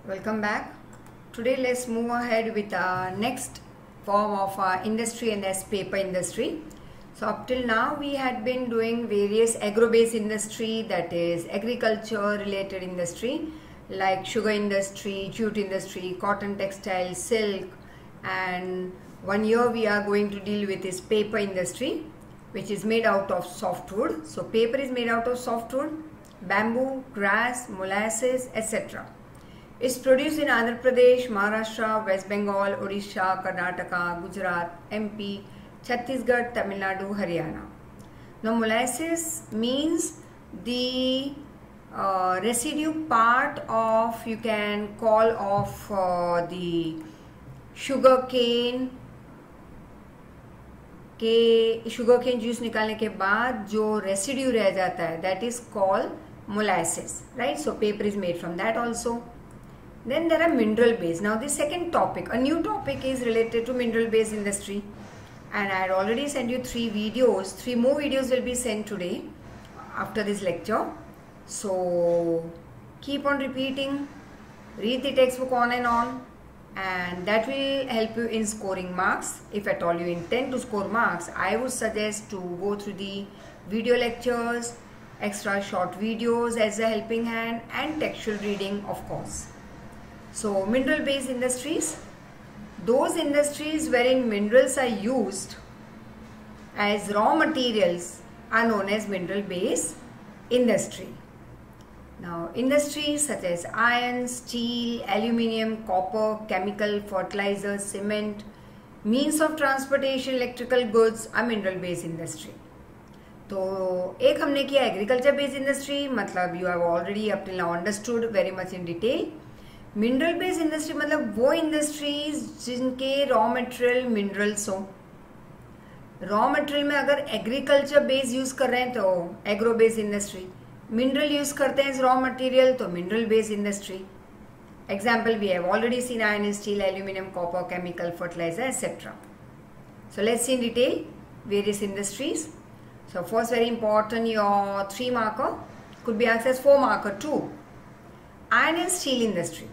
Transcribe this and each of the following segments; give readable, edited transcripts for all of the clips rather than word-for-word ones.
Welcome back. Today let's move ahead with our next form of our industry, and that's paper industry. So up till now we had been doing various agro-based industry, that is agriculture related industry like sugar industry, jute industry, cotton textile, silk, and one year we are going to deal with is paper industry, which is made out of softwood. So paper is made out of softwood, bamboo, grass, molasses, etc. It's produced in Andhra Pradesh, Maharashtra, West Bengal, Odisha, Karnataka, Gujarat, MP, Chhattisgarh, Tamil Nadu, Haryana. Now molasses means the residue part of, you can call, of the sugar cane juice निकालने के बाद जो residue रह जाता है, that is called molasses, right? So paper is made from that also. Then there are mineral based. Now the second topic, a new topic, is related to mineral based industry, and I had already sent you 3 videos. 3 more videos will be sent today after this lecture. So keep on repeating, read the textbook on and on, and that will help you in scoring marks. If at all you intend to score marks, I would suggest to go through the video lectures, extra short videos as a helping hand, and textual reading, of course. So mineral based industries, those industries wherein minerals are used as raw materials are known as mineral based industry. Now industries such as iron, steel, aluminium, copper, chemical, fertilizers, cement, means of transportation, electrical goods are mineral based industry. तो एक हमने किया agriculture based industry, मतलब you have already up till now understood very much in detail. Mineral based industry मतलब वो industries जिनके raw material minerals हो. Raw material में अगर एग्रीकल्चर बेस्ड यूज कर रहे हैं तो agro based industry, mineral use करते हैं रॉ मटेरियल तो mineral based industry. Example we have already seen iron, steel, aluminium, copper, chemical, fertiliser, etcetera. So let's see in detail various industries. So first, very important, your 3 marker could be asked as 4 marker too. Iron and steel industry.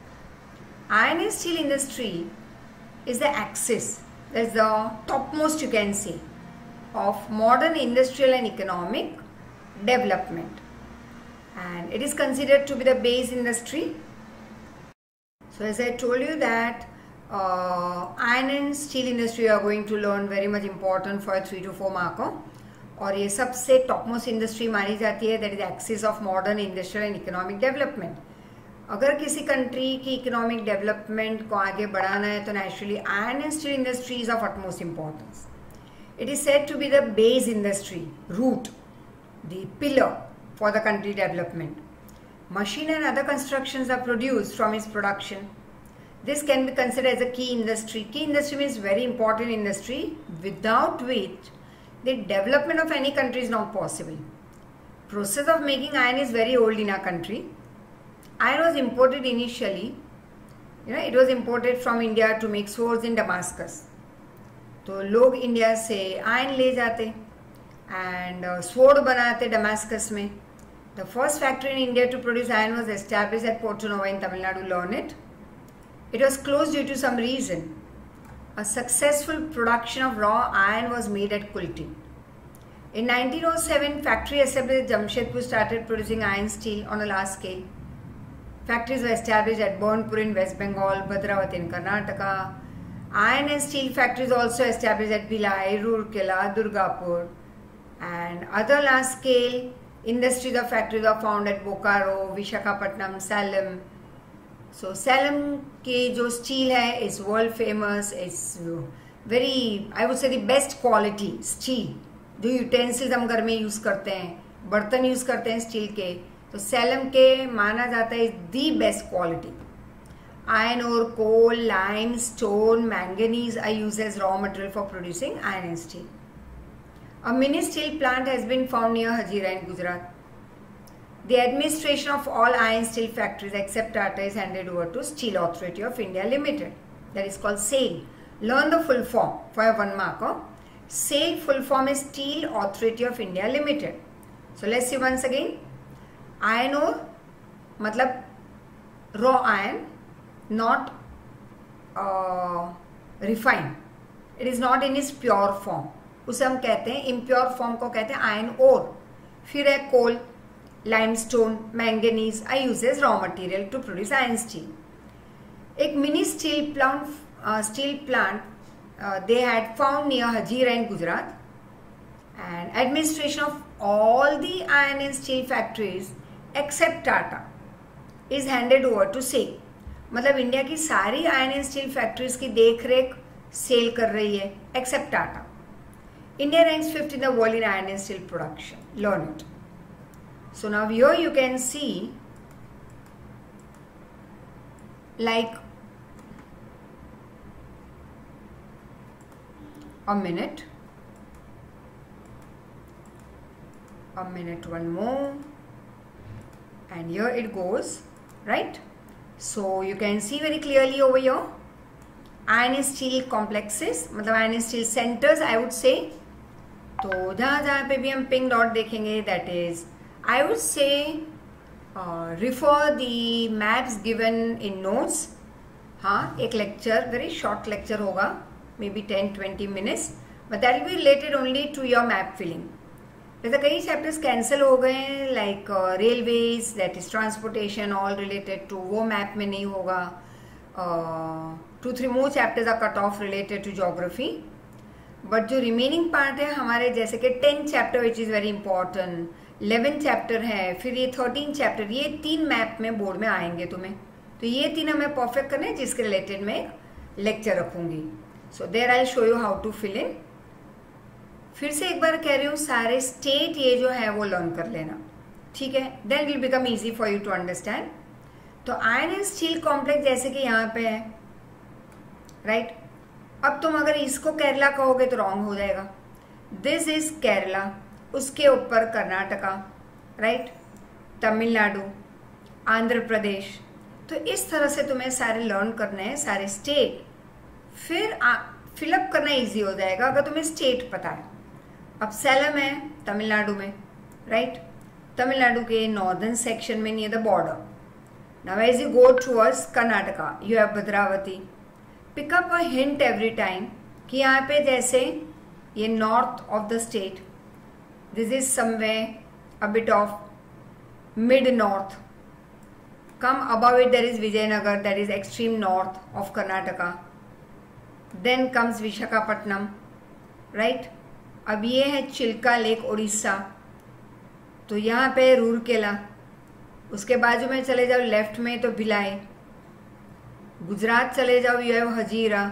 Iron and steel industry is the axis, that's the topmost, you can say, of modern industrial and economic development, and it is considered to be the base industry. So as I told you that iron and steel industry are going to learn, very much important for a 3 to 4 marker. और ये सबसे topmost industry मानी जाती है, that is axis of modern industrial and economic development. अगर किसी country की economic development को आगे बढ़ाना है तो naturally iron and steel industry is of utmost importance. It is said to be the base industry, root, the pillar for the country development. Machine and other constructions are produced from its production. This can be considered as a key industry. Key industry means very important industry without which the development of any country is not possible. Process of making iron is very old in our country. Iron was imported initially, it was imported from India to make swords in Damascus. तो लोग India से iron ले जाते and sword बनाते Damascus में. The first factory in India to produce iron was established at Porto Novo in Tamil Nadu. Learn it. It was closed due to some reason. A successful production of raw iron was made at Kulti. In 1907, factory established at Jamshedpur started producing iron steel on a large scale. Factories were established at Burnpur in West Bengal, Bhadravati in Karnataka. Iron and steel factories also established at Bhilai, Rourkela, Durgapur, and other large scale industries or factories are found at Bokaro, Visakhapatnam, Salem. So Salem के जो steel है is world famous. It's very, I would say, the best quality steel. जो utensils हम घर में use करते हैं, बर्तन यूज करते हैं स्टील के, तो सैलम के माना जाता है the best quality. Iron ore, coal, lime, stone, manganese are used as raw material for producing iron and steel. A mini steel plant has been found near Hazira in Gujarat. The administration of all iron steel factories except Tata is handed over to Steel Authority of India Limited. That is called SAIL. Learn the full form for your 1 marker. SAIL full form is Steel Authority of India Limited. So let's see once again. Iron ore मतलब raw iron, not refined, it is not in its pure form, उसे हम कहते हैं impure form को कहते हैं iron ore. फिर है coal, limestone, manganese are used as raw material to produce iron steel. एक mini steel plant they had found near Hazira in Gujarat, and administration of all the iron and steel factories except Tata is handed over to SAIL. मतलब India की सारी iron and steel factories की देख रेख cell कर रही है except Tata. India ranks 5th in the world in iron and steel production. Learn it. So now here you can see like a minute, one more, and here it goes, right? So you can see very clearly over here iron and steel complexes, मतलब iron and steel centers I would say. तो जहाँ पे भी हम pink dot देखेंगे that is I would say refer the maps given in notes. हाँ, एक lecture very short lecture होगा, maybe 10-20 minutes, but that will be related only to your map filling. जैसे कई चैप्टर्स कैंसिल हो गए हैं like railways, that is transportation, all related to, वो map में नहीं होगा. 2-3 more chapters are cut off related to geography, but जो रिमेनिंग पार्ट है हमारे जैसे कि 10 chapter which is very important, 11 chapter है, फिर ये 13 चैप्टर, ये 3 मैप में बोर्ड में आएंगे तुम्हें. तो ये 3 हमें परफेक्ट करने हैं जिसके रिलेटेड मैं लेक्चर रखूंगी. So there I will show you how to fill in. फिर से एक बार कह रही हूँ, सारे स्टेट ये जो है वो लर्न कर लेना, ठीक है. Then will become easy for you to understand. तो आयरन एंड स्टील कॉम्प्लेक्स जैसे कि यहाँ पे है, राइट. अब तुम अगर इसको केरला कहोगे तो रॉन्ग हो जाएगा. दिस इज केरला, उसके ऊपर कर्नाटका, राइट, तमिलनाडु, आंध्र प्रदेश. तो इस तरह से तुम्हें सारे लर्न करने हैं, सारे स्टेट. फिर फिलअप करना इजी हो जाएगा अगर तुम्हें स्टेट पता है. अब सैलम है तमिलनाडु में, राइट, तमिलनाडु के नॉर्दर्न सेक्शन में near the border. Now as you go towards Karnataka you have Bhadravati. Pick up a hint every time कि यहाँ पे जैसे ये north of the state, this is somewhere a bit of mid north. Come above it there is Vijayanagar, that is extreme north of Karnataka. Then comes Visakhapatnam, right. अब ये है Chilka lake Orissa, तो यहाँ पे रूरकेला. उसके बाजू में चले जाओ लेफ्ट में तो भिलाई. गुजरात चले जाओ you have Hazira.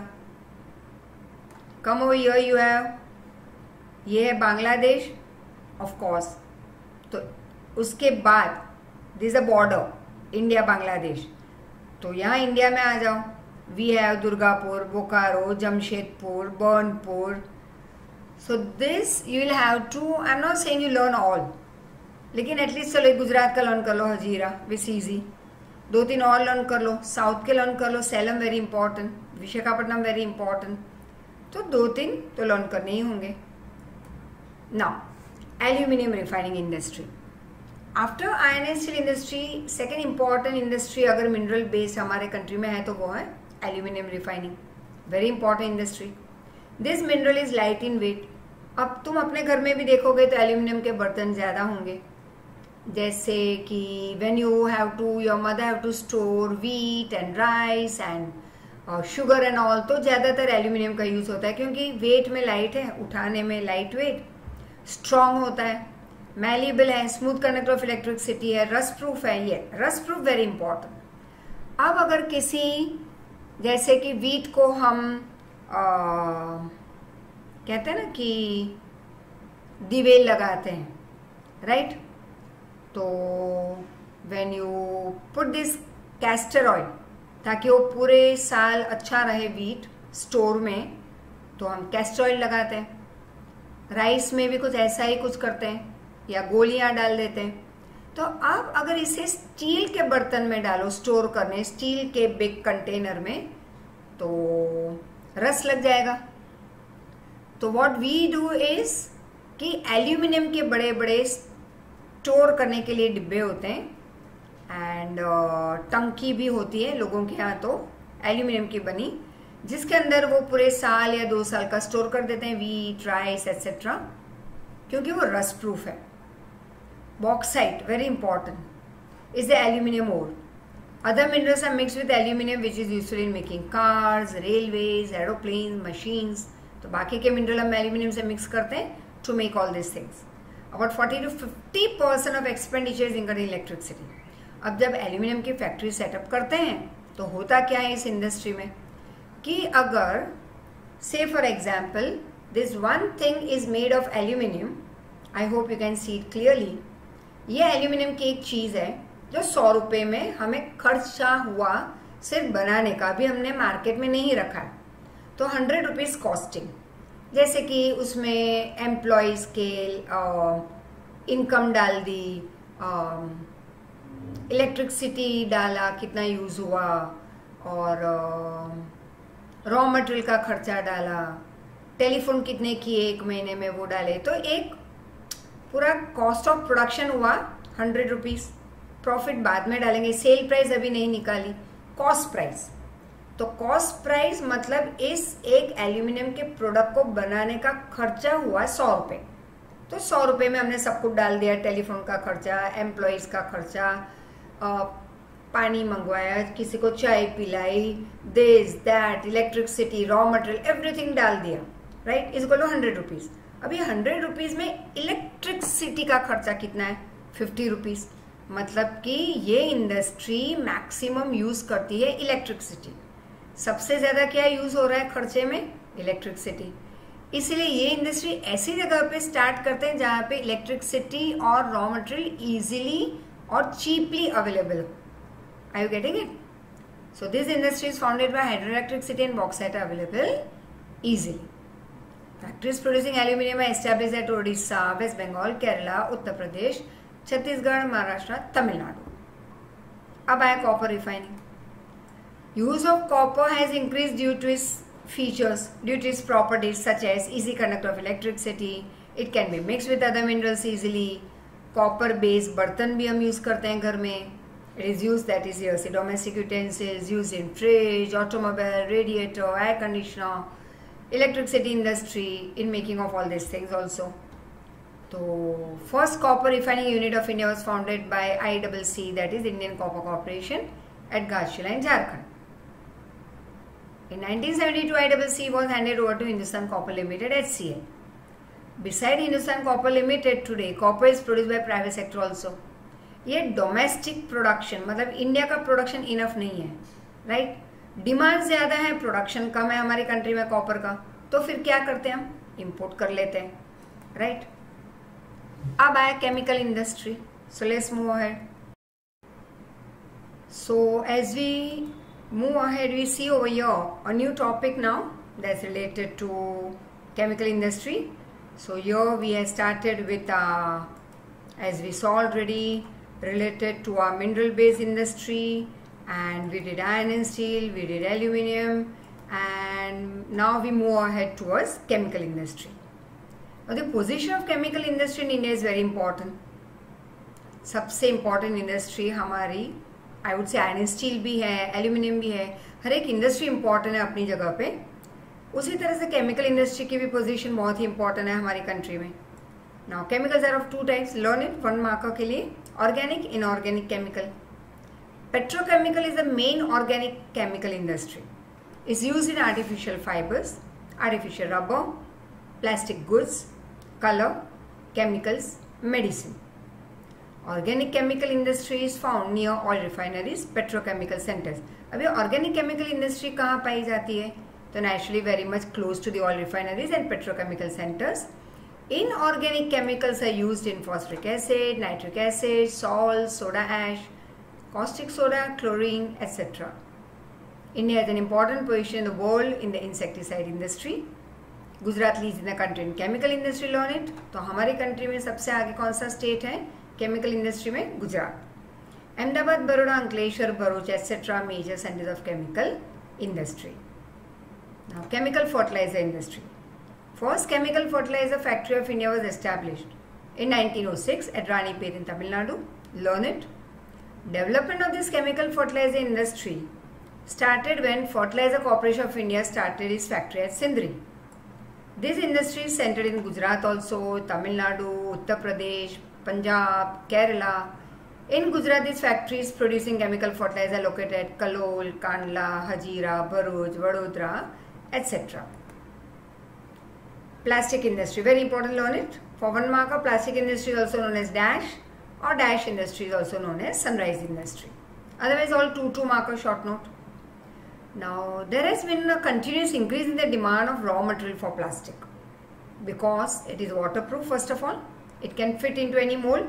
Come over here you have, ये है बांग्लादेश ऑफ कोर्स. तो उसके बाद this a border India Bangladesh. तो यहाँ इंडिया में आ जाओ, we have Durgapur, Bokaro, Jamshedpur, Burnpur. So this you will have to, I am not saying you learn all, लेकिन एटलीस्ट चलो गुजरात का लर्न कर लो, हजीरा विच इजी. 2-3 और लर्न कर लो, साउथ के लर्न कर लो, Salem very important, Visakhapatnam very important. तो 2-3 तो लर्न करने ही होंगे. Now aluminium refining industry. After iron and steel industry second important industry अगर मिनरल बेस हमारे कंट्री में है तो वो है aluminium refining. Very important industry. This mineral is light in weight. अब तुम अपने घर में भी देखोगे तो एल्यूमिनियम के बर्तन ज़्यादा होंगे, जैसे कि when you have to, your mother have to store wheat and rice and sugar and all, तो ज़्यादातर एल्यूमिनियम का यूज़ होता है क्योंकि वेट में लाइट है, उठाने में लाइट वेट, स्ट्रॉन्ग होता है, मैलिएबल है, स्मूथ कंडक्टर ऑफ इलेक्ट्रिसिटी है, रस्ट प्रूफ है. ये रस्ट प्रूफ वेरी इंपॉर्टेंट. अब अगर किसी जैसे कि व्हीट को हम कहते हैं ना कि दिवेल लगाते हैं, राइट. तो when you put this castor oil ताकि वो पूरे साल अच्छा रहे व्हीट स्टोर में, तो हम कैस्टर ऑयल लगाते हैं. राइस में भी कुछ ऐसा ही कुछ करते हैं या गोलियां डाल देते हैं. तो अब अगर इसे स्टील के बर्तन में डालो स्टोर करने, स्टील के बिग कंटेनर में, तो रस लग जाएगा. तो व्हाट वी डू इज कि एल्यूमिनियम के बड़े बड़े स्टोर करने के लिए डिब्बे होते हैं एंड टंकी भी होती है लोगों के यहाँ, तो एल्यूमिनियम की बनी, जिसके अंदर वो पूरे साल या 2 साल का स्टोर कर देते हैं वीट, राइस एटसेट्रा, क्योंकि वो रस्ट प्रूफ है. Bauxite, very important, is the aluminium ore. Other minerals are mixed with aluminium which is useful in making cars, railways, aeroplanes, machines. तो बाकी के मिनरल हम एल्यूमिनियम से मिक्स करते हैं to make all these things. About 40 to 50% of expenditure is incurred in electricity. अब जब aluminium की फैक्ट्री सेटअप करते हैं तो होता क्या है इस इंडस्ट्री में कि अगर say for example this one thing is made of aluminium, I hope you can see it clearly. ये एल्यूमिनियम की एक चीज़ है जो 100 रुपये में हमें खर्चा हुआ सिर्फ बनाने का, भी हमने मार्केट में नहीं रखा है, तो 100 रुपीज़ कॉस्टिंग. जैसे कि उसमें एम्प्लॉयज़ के इनकम डाल दी, इलेक्ट्रिसिटी डाला कितना यूज़ हुआ, और रॉ मटेरियल का खर्चा डाला, टेलीफोन कितने किए 1 महीने में वो डाले, तो एक पूरा कॉस्ट ऑफ प्रोडक्शन हुआ 100 रुपीज़. प्रॉफिट बाद में डालेंगे, सेल प्राइस अभी नहीं निकाली, कॉस्ट प्राइस. तो कॉस्ट प्राइस मतलब इस एक एल्यूमिनियम के प्रोडक्ट को बनाने का खर्चा हुआ 100 रुपये. तो 100 रुपये में हमने सब कुछ डाल दिया, टेलीफोन का खर्चा, एम्प्लॉयज़ का खर्चा, पानी मंगवाया, किसी को चाय पिलाई, this that, electricity, raw material, everything डाल दिया, right, is equal to 100 rupees. अभी 100 रुपीज़ में इलेक्ट्रिसिटी का खर्चा कितना है? 50 रुपीज़. मतलब कि ये इंडस्ट्री मैक्सिमम यूज़ करती है इलेक्ट्रिसिटी. सबसे ज़्यादा क्या यूज़ हो रहा है खर्चे में? इलेक्ट्रिसिटी. इसलिए ये इंडस्ट्री ऐसी जगह पे स्टार्ट करते हैं जहाँ पे इलेक्ट्रिसिटी और रॉ मटेरियल इजीली और चीपली अवेलेबल हो. Are you getting it? So this industry is founded by hydroelectricity and bauxite available easily. Factories producing aluminium are established at Odisha, West Bengal, Kerala, Uttar Pradesh, Chhattisgarh, Maharashtra, Tamil Nadu. अब आया copper refining. Use of copper has increase due to its features, due to its properties such as easy conductor of electricity. It can be mix with other minerals easily. Copper based बर्तन भी हम use करते हैं घर में. It is use that is use in domestic utensils, use in fridge, automobile, radiator, air conditioner, electricity industry in making of all these things also. So first copper refining unit of India was founded by ICC, that is Indian Copper Corporation at Ghashila in Jharkhand. In 1972 ICC was handed over to Hindustan Copper Limited HCL. Beside Hindustan Copper Limited today copper is produced by private sector also. ये domestic production मतलब India का production enough नहीं है, right. Demand ज्यादा है, production कम है हमारी country में कॉपर का, तो फिर क्या करते हैं हम? इंपोर्ट कर लेते हैं, राइट. अब आया chemical industry. So let's move ahead. So as we move ahead we see over here a new topic now that's related to chemical industry. So here we have started with as we saw already related to our mineral based industry, and we did iron and steel, we did aluminium, and now we move ahead towards chemical industry. Now the position of chemical industry in India is very important. सबसे important industry हमारी I would say iron and steel भी है, aluminium भी है, हर एक industry important है अपनी जगह पे. उसी तरह से chemical industry की भी position बहुत ही important है हमारी country में. Now chemicals are of two types, learn it, 1 marker के लिए organic, inorganic chemical. Petrochemical is the main organic chemical industry. It's used in artificial fibers, artificial rubber, plastic goods, color, chemicals, medicine. Organic chemical industry is found near oil refineries, petrochemical centers. अभी organic chemical industry कहाँ पाई जाती है? तो naturally very much close to the oil refineries and petrochemical centers. Inorganic chemicals are used in phosphoric acid, nitric acid, salt, soda ash, caustic soda, chlorine, etc. India has an important position in the world in the insecticide industry. Gujarat leads in the country in chemical industry. Learn it. तो हमारी country में सबसे आगे कौन सा state है chemical industry में? Gujarat. Ahmedabad, Baroda, Ankleshwar, Bharuch etc. major centers of chemical industry. Now chemical fertilizer industry. First chemical fertilizer factory of India was established in 1906 at Ranipet in Tamil Nadu. Learn it. Development of this chemical fertilizer industry started when Fertilizer Corporation of India started its factory at Sindri. This industry is centered in Gujarat also, Tamil Nadu, Uttar Pradesh, Punjab, Kerala. In Gujarat, these factories producing chemical fertilizer located at Kalol, Kandla, Hazira, Bharuch, Vadodara, etc. Plastic industry, very important, learn it. For 1 marker, plastic industry is also known as dash, or dash industry is also known as sunrise industry. Otherwise, all 2 marker short note. Now, there has been a continuous increase in the demand of raw material for plastic because it is waterproof. First of all, it can fit into any mold.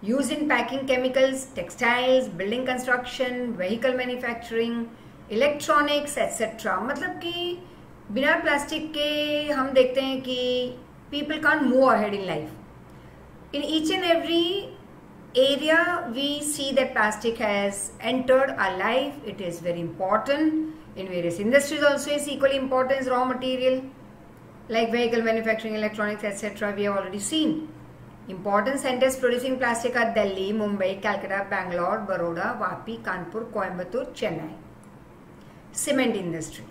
Used in packing chemicals, textiles, building construction, vehicle manufacturing, electronics, etc. मतलब कि बिना plastic के हम देखते हैं कि people can't move ahead in life. In each and every area we see that plastic has entered our life. It is very important. In various industries also is equally important as raw material like vehicle manufacturing, electronics, etc. we have already seen. Important centers producing plastic are Delhi, Mumbai, Calcutta, Bangalore, Baroda, Vapi, Kanpur, Coimbatore, Chennai. Cement industry.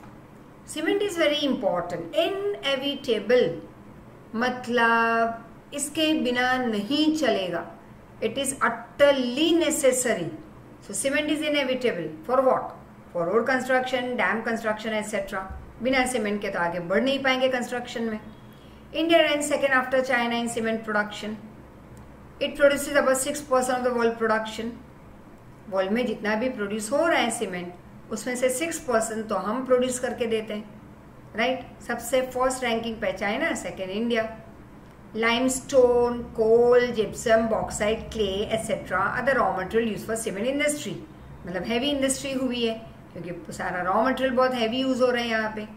Cement is very important. Inevitable. मतलब इसके बिना नहीं चलेगा. It is utterly necessary. So cement is inevitable. For what? For road construction, dam construction, etc. बिना cement के तो आगे बढ़ नहीं पाएंगे construction में. India ranks second after China in cement production. It produces about 6% of the world production. World में जितना भी प्रोड्यूस हो रहा है सीमेंट, उसमें से 6% तो हम प्रोड्यूस करके देते हैं, राइट? सबसे फर्स्ट रैंकिंग पे China, second India. Limestone, coal, gypsum, bauxite, clay etcetera other raw material use for cement industry. मतलब हैवी इंडस्ट्री हुई है क्योंकि सारा रॉ मटेरियल बहुत हैवी यूज हो रहे हैं यहाँ पे.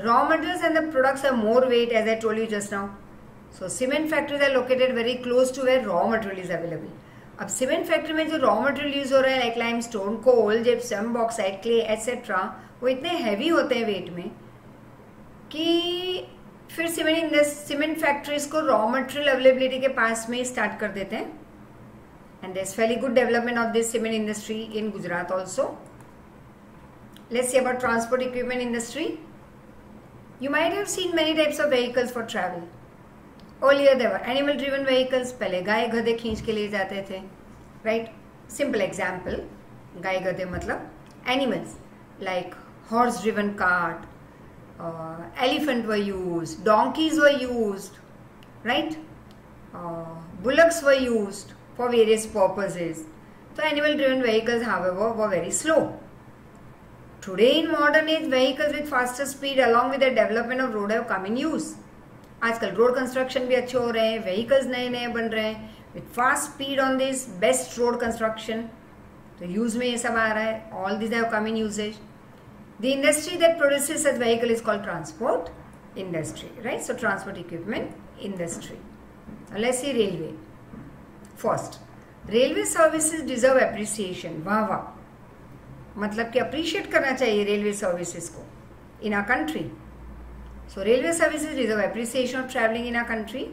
Raw materials and the products have more weight, as I told you just now. So cement factories are located very close to where raw material is available. अब cement factory में जो raw material use हो रहा है like limestone, coal, gypsum, bauxite, clay etcetera, वो इतने heavy होते हैं वेट में कि फिर सीमेंट फैक्ट्रीज को रॉ मटेरियल अवेलेबिलिटी के पास में स्टार्ट कर देते हैं. And there is very good development of this cement industry in Gujarat also. Let's see about transport equipment industry. You might have seen many types of vehicles for travel. Earlier there were animal driven vehicles. पहले गाय गधे खींच के ले जाते थे, right? Simple example, गाय गधे मतलब animals like horse driven cart, elephant were used, donkeys were used, right? Bullocks were used for various purposes. So animal driven vehicles, however, were very slow. Today in modern age, vehicles with faster speed along with the development of road have come in use. आजकल road construction भी अच्छे हो रहे हैं, vehicles नए नए बन रहे हैं with fast speed on this best road construction. तो यूज में ये सब आ रहा है. All these have come in usage. The industry that produces such vehicle is called transport industry, right? So transport equipment industry. Now let's see railway. First, railway services deserve appreciation. वाह वाह, मतलब कि appreciate करना चाहिए railway services को in our country. So railway services deserve appreciation of travelling in our country.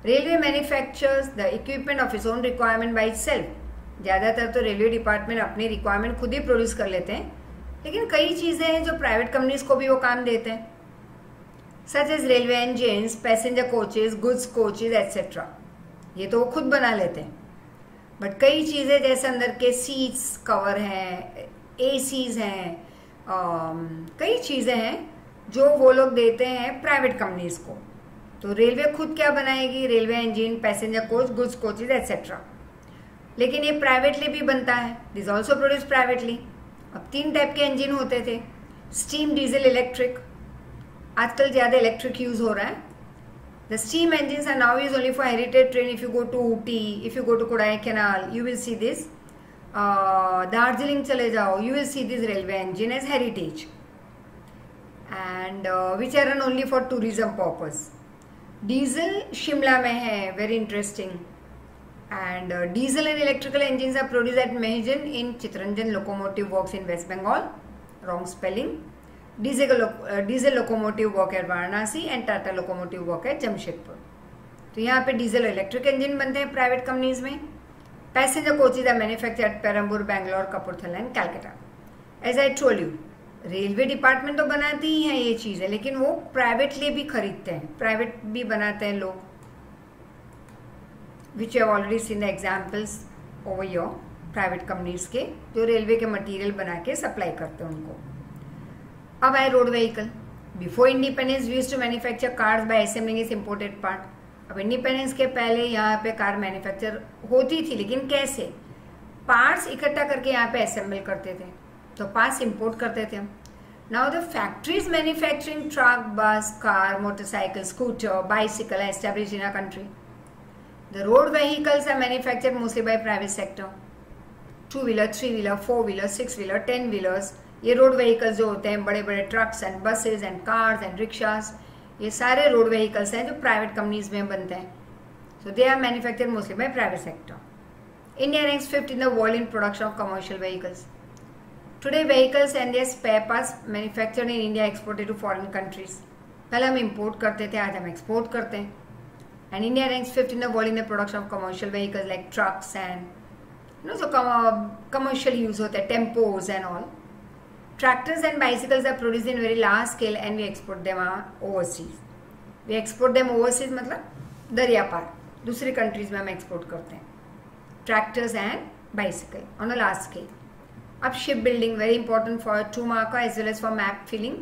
Railway manufactures the equipment of its own requirement by itself. ज़्यादातर तो railway department अपनी रिक्वायरमेंट खुद ही प्रोड्यूस कर लेते हैं, लेकिन कई चीज़ें हैं जो प्राइवेट कंपनीज को भी वो काम देते हैं, such as railway engines, passenger coaches, goods coaches etcetera. ये तो वो खुद बना लेते हैं. बट कई चीज़ें जैसे अंदर के सीट्स कवर हैं, एसीज हैं, कई चीज़ें हैं जो वो लोग देते हैं प्राइवेट कंपनीज को. तो रेलवे खुद क्या बनाएगी? Railway engine, passenger coach, goods coaches etcetera. लेकिन ये प्राइवेटली भी बनता है. This also produce privately. अब 3 टाइप के इंजन होते थे, स्टीम, डीजल, इलेक्ट्रिक. आजकल ज़्यादा इलेक्ट्रिक यूज हो रहा है. The steam engines are now used only for heritage train. If you go to Ooty, if you go to Kodaikanal, you will see this. Darjeeling चले जाओ, you will see this railway engine as heritage, and which are run only for tourism purpose. Diesel Shimla में है, very interesting. And diesel and electrical engines are produced at Mehijan in Chittaranjan Locomotive Works in West Bengal. Wrong spelling. Diesel locomotive work at Varanasi and Tata locomotive work at Jamshedpur. तो यहाँ पे diesel और electric engine बनते हैं private companies में. Passenger coaches are manufactured at Perambur, Bangalore, Kapurthala and Calcutta. As I told you, railway department तो बनाती ही है ये चीज़ें, लेकिन वो प्राइवेटली भी खरीदते हैं, प्राइवेट भी बनाते हैं लोग, which have already seen the examples over your, private companies के जो रेलवे के मटेरियल बना के सप्लाई करते हैं उनको। अब आए road vehicle. Before independence we used to manufacture cars by assembling its imported part. अब इंडिपेंडेंस के पहले यहाँ पे कार मैन्युफैक्चर होती थी, लेकिन कैसे? पार्ट्स इकट्ठा करके यहाँ पे असेंबल करते थे, तो पार्ट्स इंपोर्ट करते थे। Now the factories manufacturing truck, bus, car, motorcycle, scooter, bicycle are established in our country. The road vehicles are manufactured mostly by private sector. 2-wheeler, 3-wheeler, 4-wheeler, 6-wheeler, 10-wheelers, ये road vehicles जो होते हैं, बड़े बड़े trucks and buses and cars and rickshaws, ये सारे road vehicles हैं जो प्राइवेट कंपनीज में बनते हैं. So they are manufactured mostly by private sector. India ranks 5th in the world in production of commercial vehicles. Today vehicles and their spare parts manufactured in India exported to foreign countries. पहले हम import करते थे, आज हम export करते हैं. And India ranks 5th in the world in the production of commercial vehicles like trucks and so commercial use होते हैं, tempos and all. Tractors and bicycles are produced in very large scale and we export them overseas. We export them overseas मतलब दरिया पार, दूसरी countries में हम export करते हैं. Tractors and bicycle on a large scale. Up shipbuilding, very important for tool marker as well as for map filling.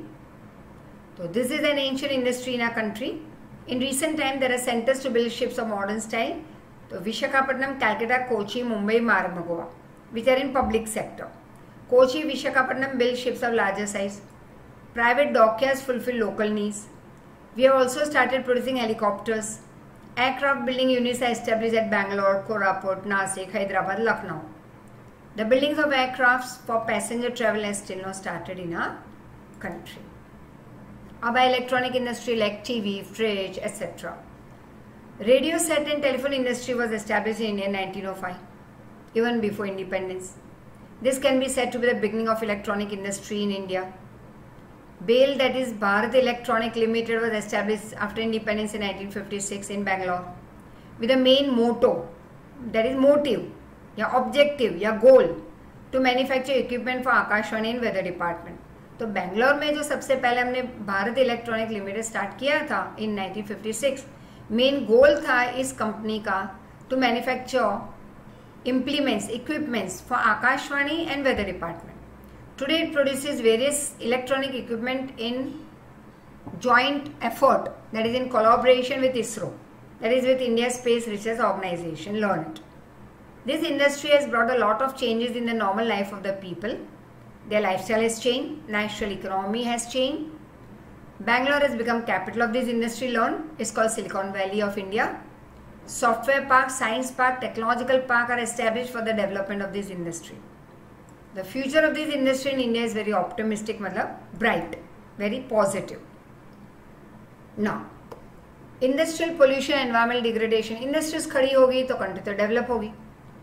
So this is an ancient industry in our country. In recent time, there are centers to build ships of modern style. So Visakhapatnam, Calcutta, Kochi, Mumbai, Marmagua, which are in public sector. Kochi, Visakhapatnam build ships of larger size. Private dockyards fulfill local needs. We have also started producing helicopters. Aircraft building units are established at Bangalore, Koraput, Nasik, Hyderabad, Lucknow. The buildings of aircrafts for passenger travel has still not started in our country. Our electronic industry like TV, fridge, etc. Radio set and telephone industry was established in India in 1905, even before independence. This can be said to be the beginning of electronic industry in India. BEL, that is Bharat Electronic Limited, was established after independence in 1956 in Bangalore with a main motto, that is motive, या objective या goal to manufacture equipment for Akashvani and weather department. तो बेंगलोर में जो सबसे पहले हमने Bharat electronic limited start किया था in 1956, मेन गोल था इस कंपनी का to manufacture implements, equipments for Akashvani and weather department. Today it produces various electronic equipment in joint effort, that is in collaboration with ISRO, that is with India Space Research Organization, LEARNT. This industry has brought a lot of changes in the normal life of the people. Their lifestyle has changed, national economy has changed. Bangalore has become capital of this industry. LEARNT is called Silicon Valley of India. Software park, science park, technological park are established for the development of this industry. The future of this industry in India is very optimistic, मतलब bright, very positive. Now, industrial pollution, environmental degradation. Industries खड़ी होगी तो country तो develop होगी,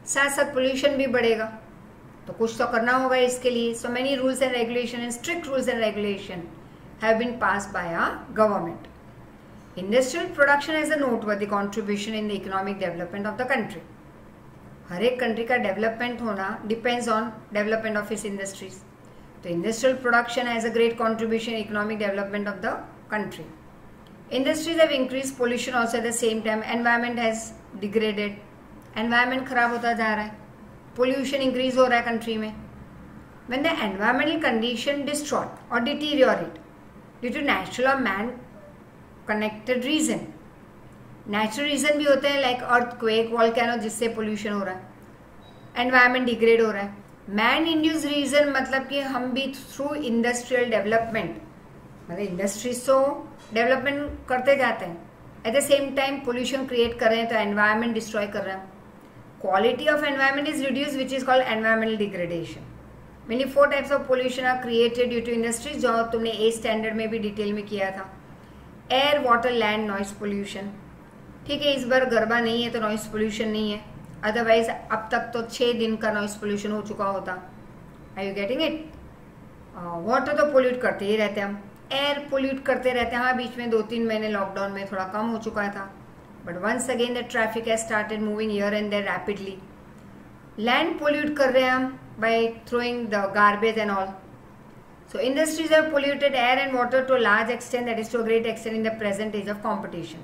साथ साथ pollution भी बढ़ेगा, तो कुछ तो करना होगा इसके लिए. So many rules and regulation and strict rules and regulation have been passed by our government. Industrial production has a noteworthy contribution in the economic development of the country. हर एक कंट्री का डेवलपमेंट होना depends on development of इस industries. तो industrial production has a great contribution in economic development of the country. Industries have increase pollution also eight the same time. Environment has degraded, environment खराब होता जा रहा है, pollution increase हो रहा है कंट्री में. When the environmental condition destroy और डिटीरियोरेट ड्यू टू नेचुरल और man connected reason. Natural reason भी होते हैं लाइक अर्थक्वेक, वॉल्केनो, जिससे पोल्यूशन हो रहा है, एनवायरनमेंट डिग्रेड हो रहा है. मैन इंड्यूस रीजन मतलब कि हम भी थ्रू इंडस्ट्रियल डेवलपमेंट, मतलब इंडस्ट्रीज तो डेवलपमेंट करते जाते हैं, at the same time pollution create कर रहे हैं, तो एनवायरनमेंट डिस्ट्रॉय कर रहे हैं. Quality of environment is reduce which is called environmental degradation. Mainly 4 types of pollution are created due to industries, जो तुमने ए स्टैंडर्ड में भी डिटेल में किया था. Air, water, land, noise pollution. ठीक है, इस बार गरबा नहीं है तो नॉइस पोल्यूशन नहीं है, अदरवाइज अब तक तो 6 दिन का नॉइस पोल्यूशन हो चुका होता. Are you getting it? Water तो पोल्यूट करते ही रहते हैं हम, एयर पोल्यूट करते रहते हैं. हाँ, बीच में 2-3 महीने लॉकडाउन में थोड़ा कम हो चुका था, but once again the traffic has started moving here and there rapidly. Land pollute कर रहे हैं हम by throwing the garbage and all, So industries have polluted air and water to a large extent, that is to a great extent in the present age of competition.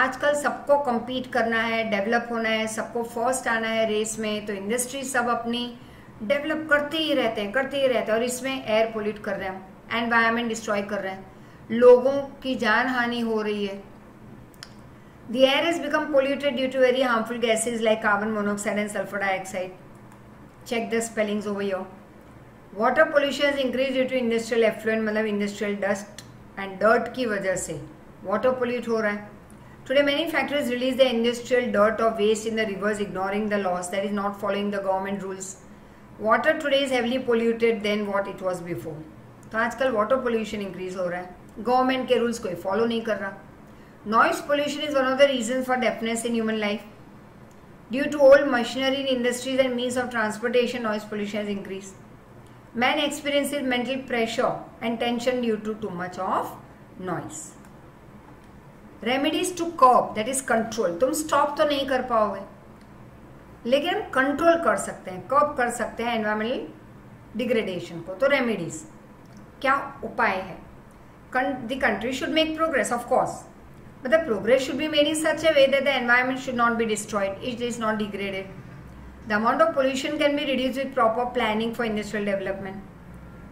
आजकल सबको compete करना है, develop होना है, सबको first आना है race में, तो इंडस्ट्री सब अपनी डेवलप करते ही रहते हैं और इसमें एयर पोल्यूट कर रहे हैं, एनवायरमेंट डिस्ट्रॉय कर रहे हैं, लोगों की जान हानि हो रही है. The air has become polluted due to very harmful gases like carbon monoxide and sulfur dioxide. Check the spellings over here. Water pollution has increased due to industrial effluent, मतलब industrial dust and dirt की वजह से water pollute हो रहा है. Today many factories release the industrial dirt or waste in the rivers, ignoring the laws, that is not following the government rules. Water today is heavily polluted than what it was before. तो आजकल water pollution increase हो रहा है, government के rules कोई follow नहीं कर रहा. Noise pollution is one of the reasons for deafness in human life. Due to old machinery in industries and means of transportation, noise pollution has increased. Man experiences mental pressure and tension due to too much of noise. Remedies to curb, that is control. तुम stop तो नहीं कर पाओगे, लेकिन हम control कर सकते हैं, कर्ब कर सकते हैं एनवायरमेंटल डिग्रेडेशन को. तो रेमेडीज क्या उपाय है? The country should make progress, of course. But the progress should be made in such a way that the environment should not be destroyed, it is not degraded. The amount of pollution can be reduced with proper planning for industrial development.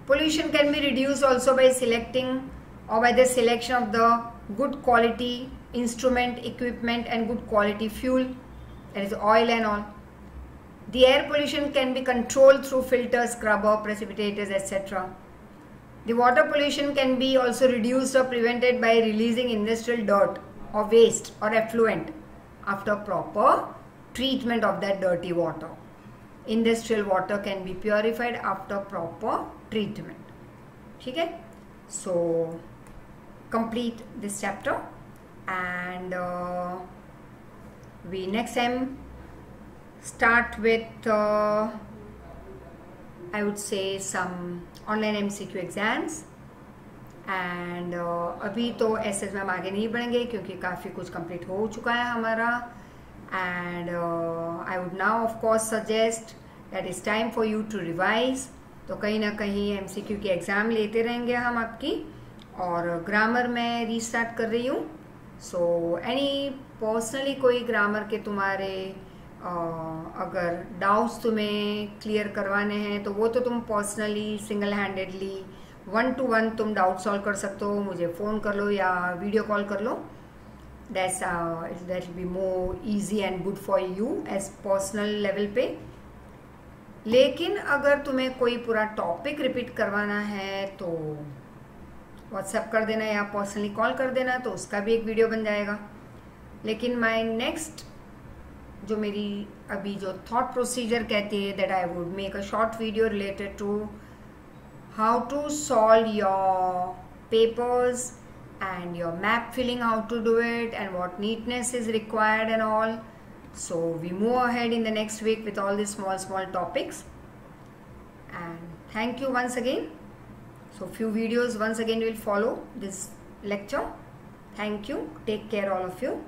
Pollution can be reduced also by selecting or by the selection of the good quality instrument, equipment and good quality fuel, that is oil and all. The air pollution can be controlled through filters, scrubber, precipitators, etc. The water pollution can be also reduced or prevented by releasing industrial dirt or waste or effluent after proper treatment of that dirty water. Industrial water can be purified after proper treatment. ठीक है? So complete this chapter and we next time start with I would say some online MCQ exams and अभी तो SS में हम आगे नहीं बढ़ेंगे क्योंकि काफ़ी कुछ कंप्लीट हो चुका है हमारा. And I would now of course suggest that is time for you to revise. तो कहीं ना कहीं MCQ की एग्ज़ाम लेते रहेंगे हम आपकी, और ग्रामर में रीस्टार्ट कर रही हूँ. सो एनी पर्सनली कोई ग्रामर के तुम्हारे अगर डाउट्स तुम्हें क्लियर करवाने हैं तो वो तो तुम पर्सनली सिंगल हैंडेडली 1-to-1 तुम डाउट सॉल्व कर सकते हो. मुझे फ़ोन कर लो या वीडियो कॉल कर लो. That will be more easy and good for you as personal level पे. लेकिन अगर तुम्हें कोई पूरा टॉपिक रिपीट करवाना है तो व्हाट्सएप कर देना या पर्सनली कॉल कर देना, तो उसका भी एक वीडियो बन जाएगा. लेकिन माय नेक्स्ट जो मेरी अभी जो थॉट प्रोसीजर कहती है that I would make a short video related to how to solve your papers and your map filling, how to do it and what neatness is required and all. So we move ahead in the next week with all these small topics, and thank you once again. So few videos once again will follow this lecture. Thank you, take care all of you,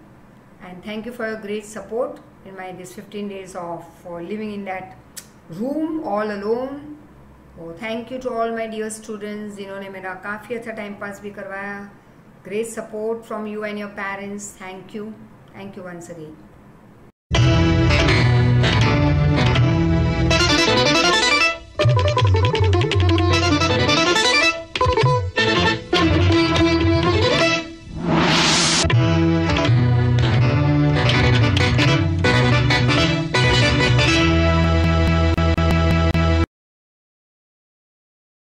and thank you for your great support in my this 15 days of living in that room all alone. So thank you to all my dear students जिन्होंने मेरा काफ़ी अच्छा time pass भी करवाया. Great support from you and your parents. Thank you once again.